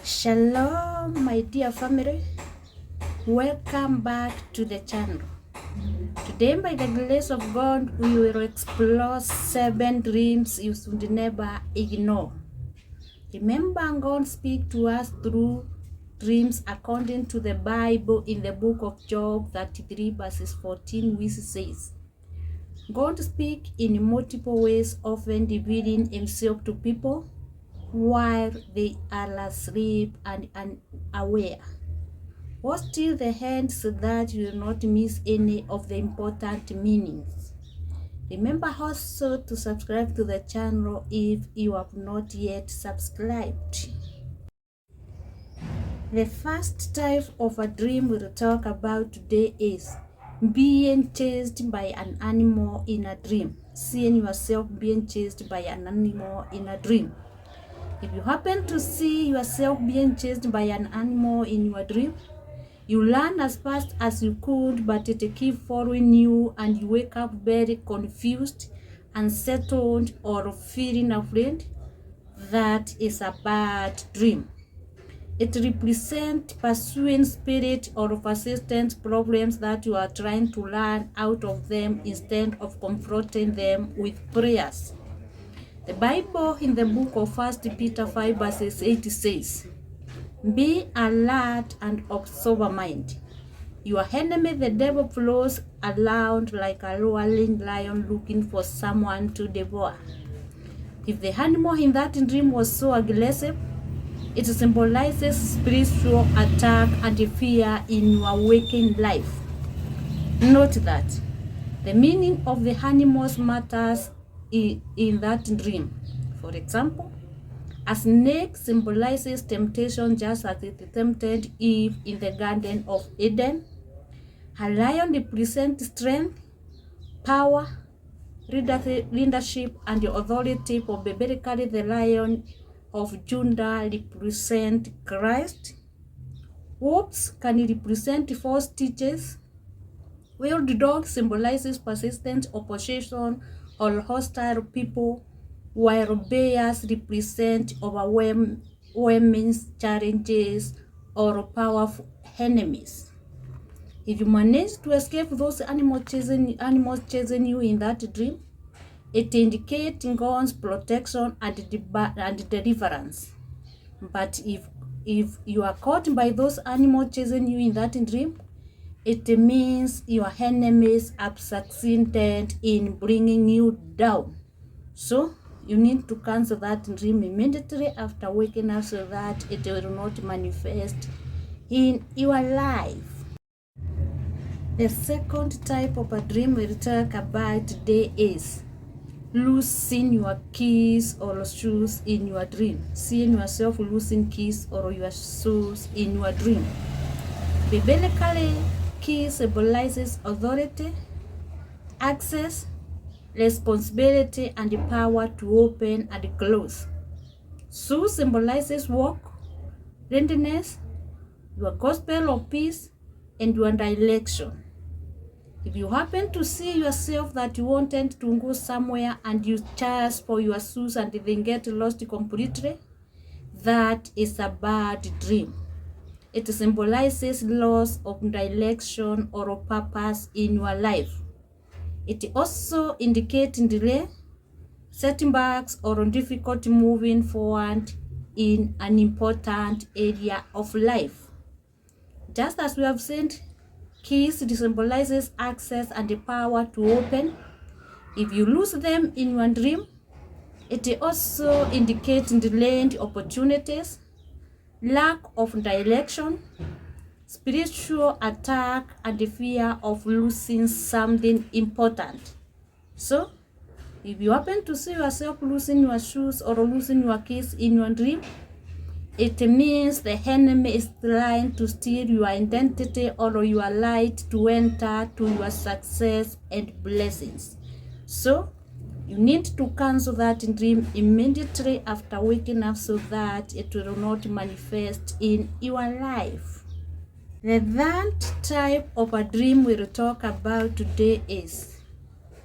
Shalom, my dear family. Welcome back to the channel. Today, by the grace of God, we will explore 7 dreams you should never ignore. Remember, God speaks to us through dreams according to the Bible in the book of Job 33 verses 14, which says, God speaks in multiple ways, often revealing himself to people while they are asleep and unaware. Hold still the hand so that you will not miss any of the important meanings. Remember also to subscribe to the channel if you have not yet subscribed. The first type of a dream we'll talk about today is being chased by an animal in a dream. Seeing yourself being chased by an animal in a dream. If you happen to see yourself being chased by an animal in your dream, you learn as fast as you could, but it keeps following you and you wake up very confused, unsettled, or feeling afraid. That is a bad dream. It represents pursuing spirit or persistent problems that you are trying to learn out of them instead of confronting them with prayers. The Bible in the book of 1 Peter 5 verses 8 says, be alert and of sober mind. Your enemy, the devil, flows around like a roaring lion looking for someone to devour. If the animal in that dream was so aggressive, it symbolizes spiritual attack and fear in your waking life. Note that the meaning of the animals matters in that dream. For example, a snake symbolizes temptation just as it tempted Eve in the Garden of Eden. A lion represents strength, power, leadership, and the authority. For biblically, the Lion of Judah represents Christ. Wolves can represent false teachers. Wild dog symbolizes persistent opposition or hostile people, while bears represent overwhelming challenges or powerful enemies. If you manage to escape those animals chasing you in that dream, it indicates God's protection and deliverance. But if you are caught by those animals chasing you in that dream, it means your enemies have succeeded in bringing you down. So you need to cancel that dream immediately after waking up so that it will not manifest in your life. The second type of a dream we'll talk about today is losing your keys or shoes in your dream. Seeing yourself losing keys or your shoes in your dream. Biblically, keys symbolizes authority, access, responsibility, and the power to open and close. Shoes symbolizes work, readiness, your gospel of peace, and your direction. If you happen to see yourself that you wanted to go somewhere and you charge for your shoes and then get lost completely, that is a bad dream. It symbolizes loss of direction or purpose in your life. It also indicates delay, setbacks, or difficulty moving forward in an important area of life. Just as we have said, keys symbolizes access and the power to open. If you lose them in your dream, it also indicates delayed opportunities, lack of direction, spiritual attack, and the fear of losing something important. So, if you happen to see yourself losing your shoes or losing your keys in your dream, it means the enemy is trying to steal your identity or your light to enter to your success and blessings. So, you need to cancel that dream immediately after waking up so that it will not manifest in your life. The third type of a dream we'll talk about today is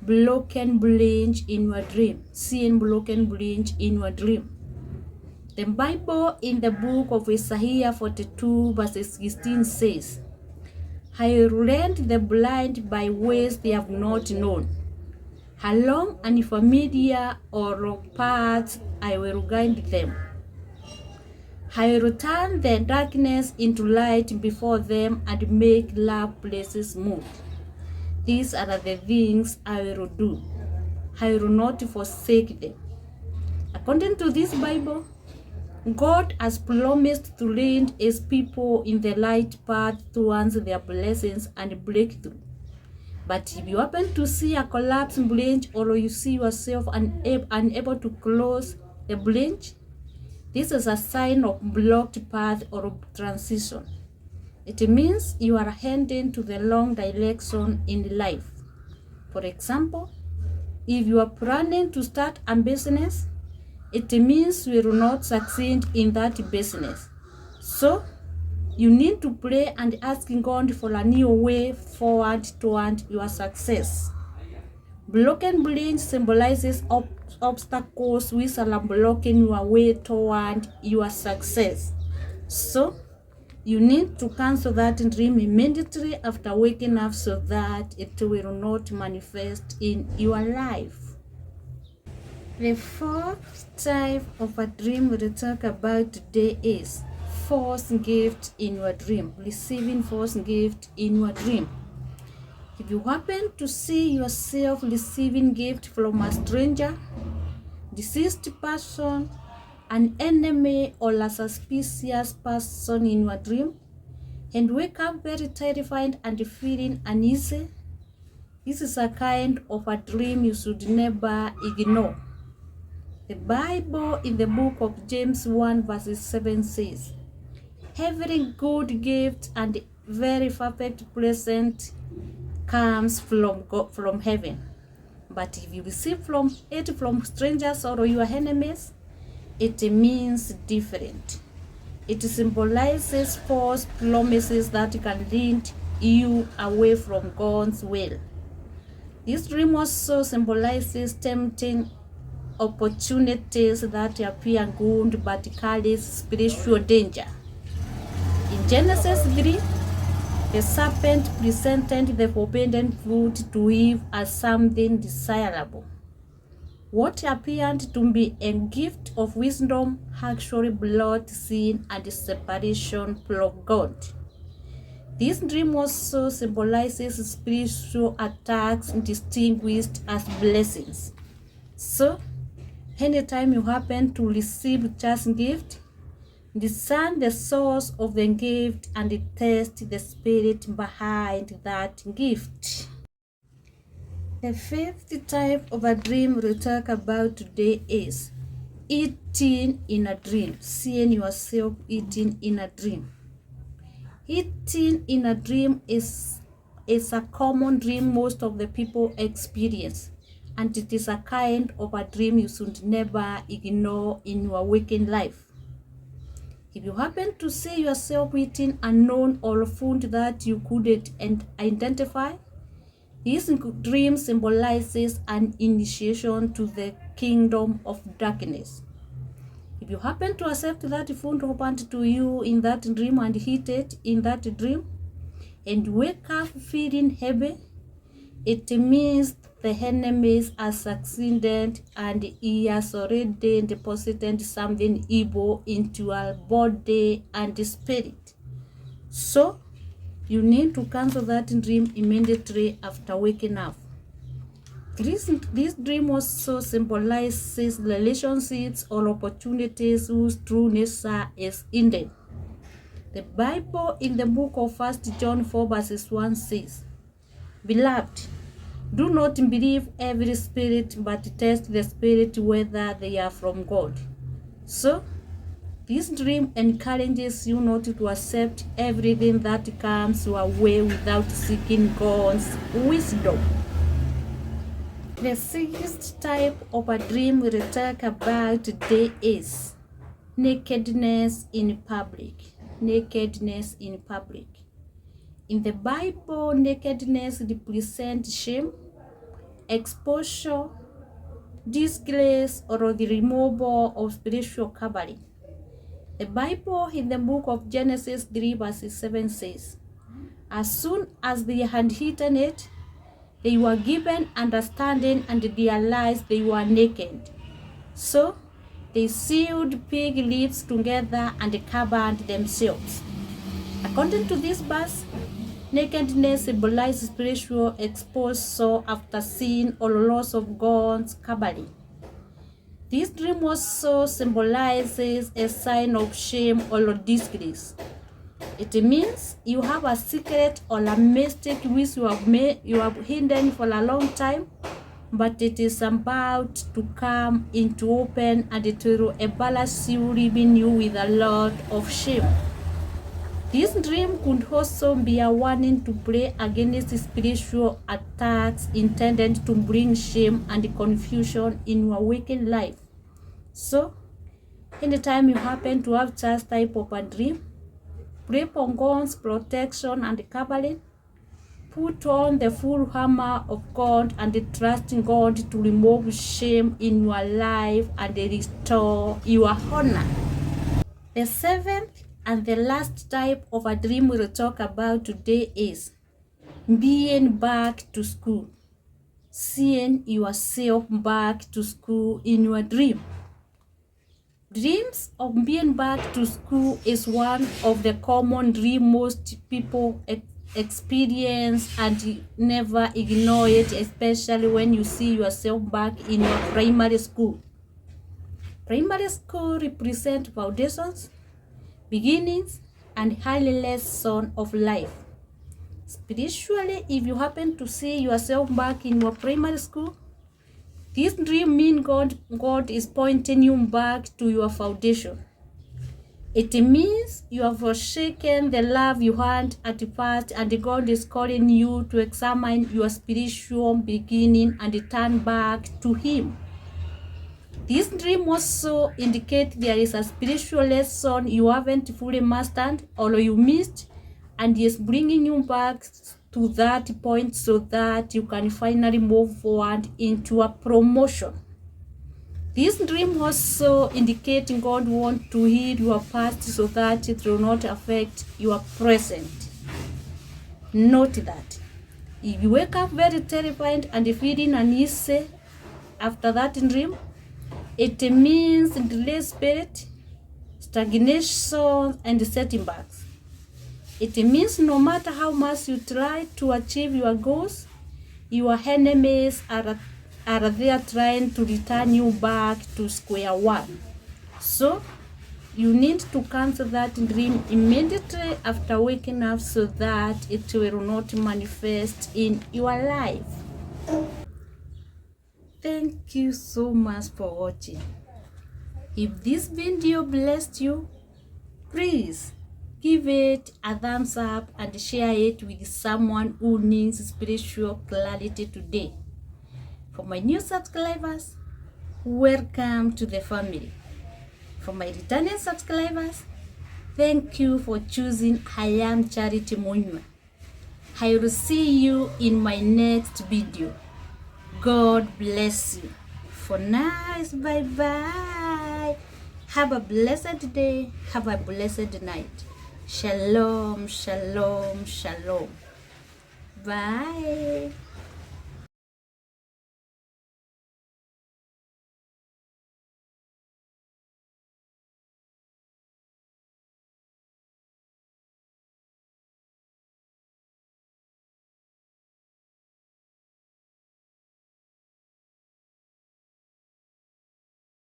broken bridge in your dream. Seeing broken bridge in your dream. The Bible in the book of Isaiah 42 verses 16 says, I will lead the blind by ways they have not known. Along unfamiliar or paths I will guide them. I will turn the darkness into light before them and make dark places smooth. These are the things I will do. I will not forsake them. According to this Bible, God has promised to lead his people in the right path towards their blessings and breakthrough. But if you happen to see a collapsed branch or you see yourself unable to close the branch, this is a sign of blocked path or transition. It means you are heading to the wrong direction in life. For example, if you are planning to start a business, it means you will not succeed in that business. So, you need to pray and ask God for a new way forward toward your success. Broken branch symbolizes obstacles which are blocking your way toward your success. So, you need to cancel that dream immediately after waking up so that it will not manifest in your life. The fourth type of a dream we'll talk about today is false gift in your dream, receiving false gift in your dream. If you happen to see yourself receiving gift from a stranger, deceased person, an enemy, or a suspicious person in your dream, and wake up very terrified and feeling uneasy, this is a kind of a dream you should never ignore. The Bible in the book of James 1 verses 7 says, every good gift and very perfect present comes from God, from heaven. But if you receive it from strangers or your enemies, it means different. It symbolizes false promises that can lead you away from God's will. This dream also symbolizes tempting opportunities that appear good but carries spiritual danger. In Genesis 3, the serpent presented the forbidden fruit to Eve as something desirable. What appeared to be a gift of wisdom actually brought sin and separation from God. This dream also symbolizes spiritual attacks distinguished as blessings. So, anytime you happen to receive just gift, discern the source of the gift and test the spirit behind that gift. The fifth type of a dream we'll talk about today is eating in a dream, seeing yourself eating in a dream. Eating in a dream is a common dream most of the people experience, and it is a kind of a dream you should never ignore in your waking life. If you happen to see yourself eating unknown or food that you couldn't identify, this dream symbolizes an initiation to the kingdom of darkness. If you happen to accept that food opened to you in that dream and eat it in that dream, and wake up feeling heavy, it means the enemies are succeeded and he has already deposited something evil into your body and spirit. So, you need to cancel that dream immediately after waking up. This dream also symbolizes relationships or opportunities whose true nature is hidden. The Bible in the book of 1 John 4 verses 1 says, beloved, do not believe every spirit, but test the spirit whether they are from God. So, this dream encourages you not to accept everything that comes your way without seeking God's wisdom. The sixth type of a dream we'll talk about today is nakedness in public. Nakedness in public. In the Bible, nakedness represents shame, exposure, disgrace, or the removal of spiritual covering. The Bible in the book of Genesis 3 verses 7 says, as soon as they had eaten it, they were given understanding and realized they were naked. So they sewed fig leaves together and covered themselves. According to this verse, nakedness symbolizes spiritual exposure after sin or loss of God's covering. This dream also symbolizes a sign of shame or disgrace. It means you have a secret or a mistake which you have hidden for a long time, but it is about to come into open and it will embarrass you, leaving you with a lot of shame. This dream could also be a warning to pray against spiritual attacks intended to bring shame and confusion in your waking life. So, anytime you happen to have such type of a dream, pray for God's protection and covering. Put on the full armor of God and trust in God to remove shame in your life and restore your honor. The seventh and the last type of a dream we'll talk about today is being back to school. Seeing yourself back to school in your dream. Dreams of being back to school is one of the common dreams most people experience and never ignore it, especially when you see yourself back in your primary school. Primary school represents foundations, beginnings, and early lesson of life. Spiritually, if you happen to see yourself back in your primary school, this dream means God is pointing you back to your foundation. It means you have forsaken the love you had at first and God is calling you to examine your spiritual beginning and turn back to Him. This dream also indicates there is a spiritual lesson you haven't fully mastered or you missed, and is bringing you back to that point so that you can finally move forward into a promotion. This dream also indicates God wants to heal your past so that it will not affect your present. Note that if you wake up very terrified and feeling uneasy after that dream, it means delayed spirit, stagnation, and setbacks. It means no matter how much you try to achieve your goals, your enemies are there trying to return you back to square one. So, you need to cancel that dream immediately after waking up so that it will not manifest in your life. Thank you so much for watching. If this video blessed you, please give it a thumbs up and share it with someone who needs spiritual clarity today. For my new subscribers, welcome to the family. For my returning subscribers, thank you for choosing I Am Charity Munywa. I will see you in my next video. God bless you. For now, it's bye-bye. Have a blessed day. Have a blessed night. Shalom, shalom, shalom. Bye.